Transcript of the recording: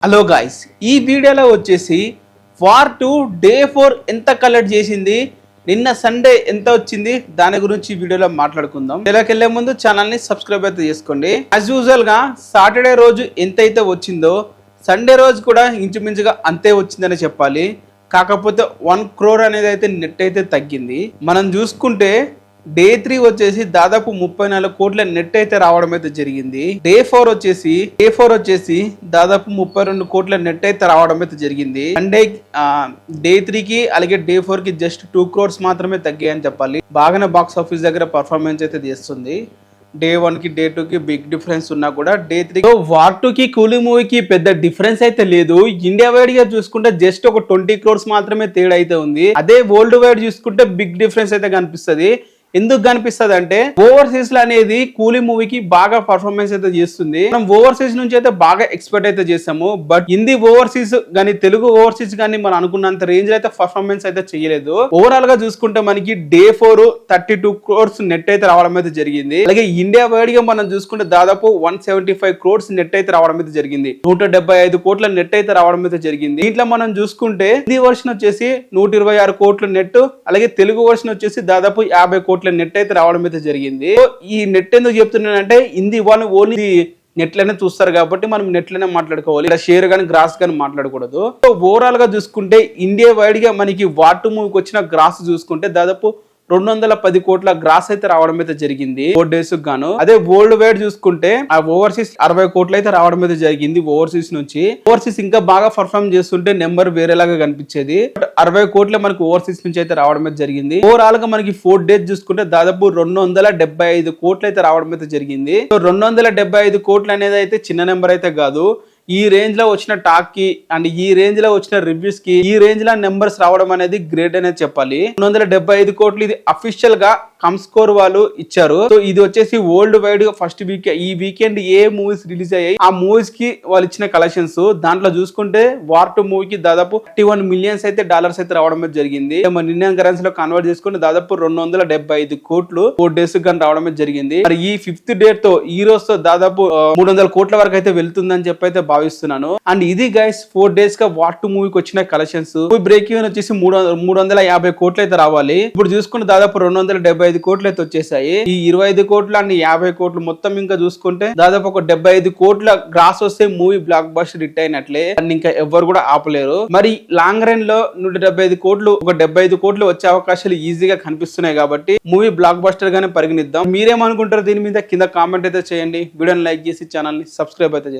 Hello guys, ఈ వీడియోలో వచ్చేసి వార్ 2 డే 4 ఎంత కలెక్ట్ చేసింది, నిన్న సండే ఎంత వచ్చింది, దాని గురించి వీడియోలో మాట్లాడుకుందాం. వీడియోకి వెళ్ళే ముందు ఛానల్ని సబ్స్క్రైబ్ అయితే చేసుకోండి. యాజ్ యూజువల్గా సాటర్డే రోజు ఎంతైతే వచ్చిందో సండే రోజు కూడా ఇంచుమించుగా అంతే వచ్చిందని చెప్పాలి. కాకపోతే 1 crore అనేది అయితే నెట్ అయితే తగ్గింది. మనం చూసుకుంటే డే 3 వచ్చేసి దాదాపు 34 కోట్ల నెట్ అయితే రావడం అయితే జరిగింది. డే 4 వచ్చేసి దాదాపు 32 కోట్ల నెట్ అయితే రావడం అయితే జరిగింది. అంటే డే 3 కి అలాగే డే 4 కి జస్ట్ 2 crores మాత్రమే తగ్గాయని చెప్పాలి. బాగానే బాక్స్ ఆఫీస్ దగ్గర పర్ఫార్మెన్స్ అయితే చేస్తుంది. డే 1 కి డే 2 కి బిగ్ డిఫరెన్స్ ఉన్నా కూడా డే 3 వార్ 2 కి కూలీ మూవీకి పెద్ద డిఫరెన్స్ అయితే లేదు. ఇండియా వైడ్ గా చూసుకుంటే జస్ట్ ఒక 20 crores మాత్రమే తేడా అయితే ఉంది. అదే వరల్డ్ వైడ్ చూసుకుంటే బిగ్ డిఫరెన్స్ అయితే కనిపిస్తుంది. ఎందుకు కనిపిస్తుంది అంటే ఓవర్సీస్ లో అనేది కూలీ మూవీకి బాగా పర్ఫార్మెన్స్ అయితే చేస్తుంది. మనం ఓవర్సీస్ నుంచి అయితే బాగా ఎక్స్పెక్ట్ అయితే చేసాము. బట్ హిందీ ఓవర్సీస్ కానీ తెలుగు ఓవర్సీస్ కానీ మనం అనుకున్నంత రేంజ్ అయితే పర్ఫార్మెన్స్ అయితే చేయలేదు. ఓవరాల్ గా చూసుకుంటే మనకి డే 4 32 crores నెట్ అయితే రావడం అయితే జరిగింది. అలాగే ఇండియా వైడ్ గా మనం చూసుకుంటే దాదాపు 175 crores నెట్ అయితే రావడం అయితే జరిగింది. 175 కోట్ల నెట్ అయితే రావడం అయితే జరిగింది. దీంట్లో మనం చూసుకుంటే హిందీ వర్షన్ వచ్చేసి 126 కోట్ల నెట్, అలాగే తెలుగు వర్షన్ వచ్చేసి దాదాపు 50 కోట్ల నెట్ అయితే రావడం అయితే జరిగింది. ఈ నెట్ ఎందుకు చెప్తున్నానంటే హిందీ వాళ్ళు ఓన్లీ నెట్లనే చూస్తారు కాబట్టి మనం నెట్లనే మాట్లాడుకోవాలి. ఇలా షేర్ కానీ గ్రాస్ కానీ మాట్లాడకూడదు. ఓవరాల్ గా చూసుకుంటే ఇండియా వైడ్ గా మనకి వార్ 2 మూవీకి వచ్చిన గ్రాస్ చూసుకుంటే దాదాపు 210 కోట్ల గ్రాస్ అయితే రావడం అయితే జరిగింది 4 days గాను. అదే వరల్డ్ వైడ్ చూసుకుంటే ఆ ఓవర్సీస్ 60 కోట్లు అయితే రావడం అయితే జరిగింది. ఓవర్సీస్ నుంచి ఓవర్సీస్ ఇంకా బాగా పర్ఫార్మ్ చేస్తుంటే నెంబర్ వేరేలాగా కనిపించేది. 60 కోట్ల మనకి ఓవర్సీస్ నుంచి అయితే రావడం అయితే జరిగింది. ఓవరాల్ గా మనకి 4 days చూసుకుంటే దాదాపు 275 కోట్లు అయితే రావడం అయితే జరిగింది. 275 కోట్లు అనేది అయితే చిన్న నెంబర్ అయితే కాదు. ఈ రేంజ్ లో వచ్చిన టాక్ కి అండ్ ఈ రేంజ్ లో వచ్చిన రివ్యూస్ కి ఈ రేంజ్ లో నెంబర్స్ రావడం అనేది గ్రేట్ అనేది చెప్పాలి. 275 కోట్లు ఇది అఫీషియల్ గా కమ్స్కోర్ వాళ్ళు ఇచ్చారు. సో ఇది వచ్చేసి వరల్డ్ వైడ్ గా ఫస్ట్ ఈ వీకెండ్ ఏ మూవీస్ రిలీజ్ అయ్యాయి ఆ మూవీస్ కి వాళ్ళు ఇచ్చిన కలెక్షన్స్ దాంట్లో చూసుకుంటే వార్ 2 మూవీకి దాదాపు 31 మిలియన్స్ అయితే డాలర్స్ అయితే రావడం జరిగింది. మన ఇండియన్ కరెన్సీ లో కన్వర్ట్ చేసుకుంటే దాదాపు 275 కోట్లు 4 days గానీ రావడం జరిగింది. మరి ఈ 5th డేట్ తో ఈ రోజు తో దాదాపు 300 కోట్ల వరకు అయితే వెళ్తుందని చెప్పి అయితే భావిస్తున్నాను. అండ్ ఇది గైస్ 4 days గా వార్ 2 మూవీకి వచ్చిన కలెక్షన్స్. బ్రేక్ ఈవెన్ వచ్చేసి 350 కోట్లు అయితే రావాలి. ఇప్పుడు చూసుకుంటే దాదాపు 275 కోట్లు అయితే వచ్చేసాయి. ఈ 25 కోట్లు అండ్ 50 కోట్లు మొత్తం ఇంకా చూసుకుంటే దాదాపు ఒక 75 కోట్ల గ్రాస్ వస్తే మూవీ బ్లాక్ బస్టర్ హిట్ అయినట్లే. అండ్ ఇంకా ఎవరు కూడా ఆపలేరు. మరి లాంగ్ రన్ లో 175 కోట్లు ఒక 75 కోట్లు వచ్చే అవకాశాలు ఈజీగా కనిపిస్తున్నాయి కాబట్టి మూవీ బ్లాక్ బస్టర్ గానే పరిగణిద్దాం. మీరేమనుకుంటారు దీని మీద కింద కామెంట్ అయితే చేయండి. వీడియోని లైక్ చేసి ఛానల్ ని సబ్స్క్రైబ్ అయితే